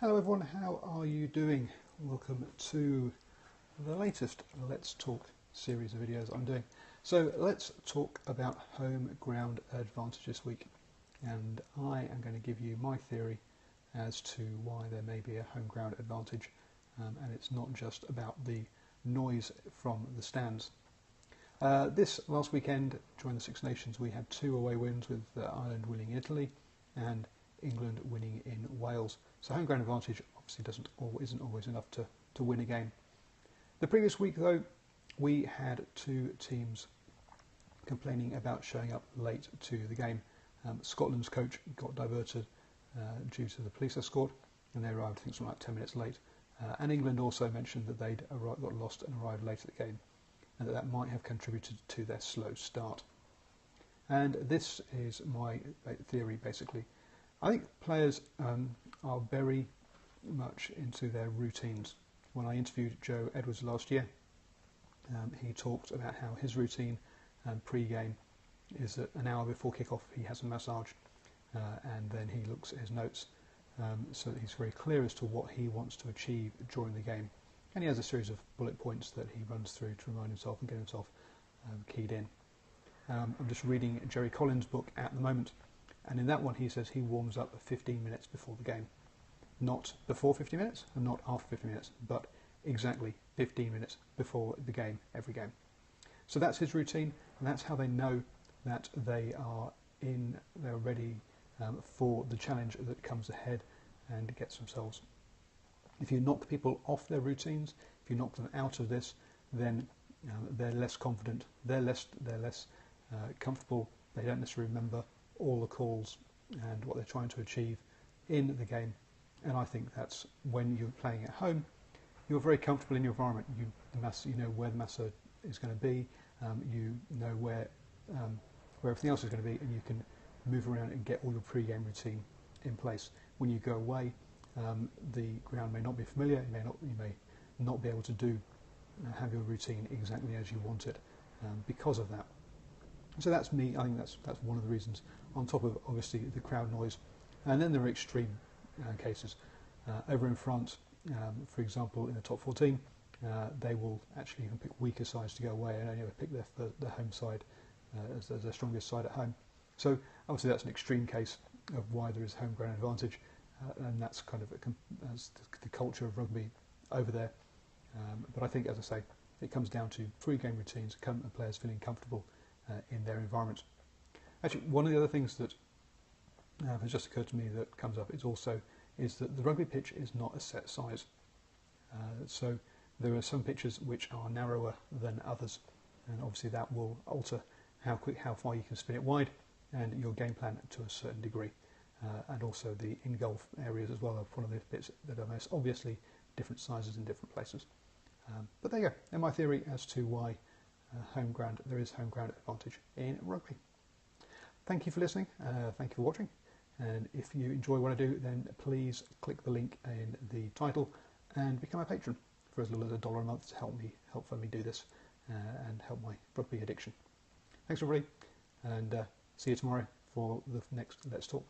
Hello everyone, how are you doing? Welcome to the latest Let's Talk series of videos I'm doing. So let's talk about home ground advantage this week, and I am going to give you my theory as to why there may be a home ground advantage, and it's not just about the noise from the stands. This last weekend during the Six Nations we had two away wins, with Ireland winning in Italy and England winning in Wales. So home ground advantage obviously isn't always enough to win a game. The previous week though, we had two teams complaining about showing up late to the game. Scotland's coach got diverted due to the police escort, and they arrived I think something like 10 minutes late. And England also mentioned that they'd got lost and arrived late at the game, and that might have contributed to their slow start. And this is my theory basically. I think players are very much into their routines. When I interviewed Joe Edwards last year, he talked about how his routine pre-game is that an hour before kick-off he has a massage, and then he looks at his notes so that he's very clear as to what he wants to achieve during the game. And he has a series of bullet points that he runs through to remind himself and get himself keyed in. I'm just reading Jerry Collins' book at the moment, and in that one he says he warms up 15 minutes before the game. Not before 50 minutes and not after 50 minutes, but exactly 15 minutes before the game, every game. So that's his routine, and that's how they know that they're ready for the challenge that comes ahead and gets themselves. If you knock people off their routines, if you knock them out of this, then they're less confident, they're less comfortable, they don't necessarily remember all the calls and what they're trying to achieve in the game. And I think that's when you're playing at home, you're very comfortable in your environment. You know where the masseur is going to be, you know where everything else is going to be, and you can move around and get all your pre-game routine in place. When you go away, the ground may not be familiar, you may not be able to have your routine exactly as you want it because of that. So that's me. I think that's one of the reasons, on top of obviously the crowd noise. And then there are extreme cases. Over in France, for example, in the top 14, they will actually even pick weaker sides to go away and only ever pick their home side as their strongest side at home. So obviously that's an extreme case of why there is home ground advantage, and that's kind of that's the culture of rugby over there. But I think, as I say, it comes down to pre-game routines and players feeling comfortable in their environment. Actually, one of the other things that has just occurred to me that comes up is that the rugby pitch is not a set size. So there are some pitches which are narrower than others, and obviously that will alter how far you can spin it wide and your game plan to a certain degree. And also the in-goal areas as well are one of the bits that are most obviously different sizes in different places. But there you go, and my theory as to why there is home ground advantage in rugby. Thank you for listening, thank you for watching, and if you enjoy what I do, then please click the link in the title and become a patron for as little as $1 a month to help fund me do this and help my rugby addiction. Thanks everybody, and see you tomorrow for the next Let's Talk.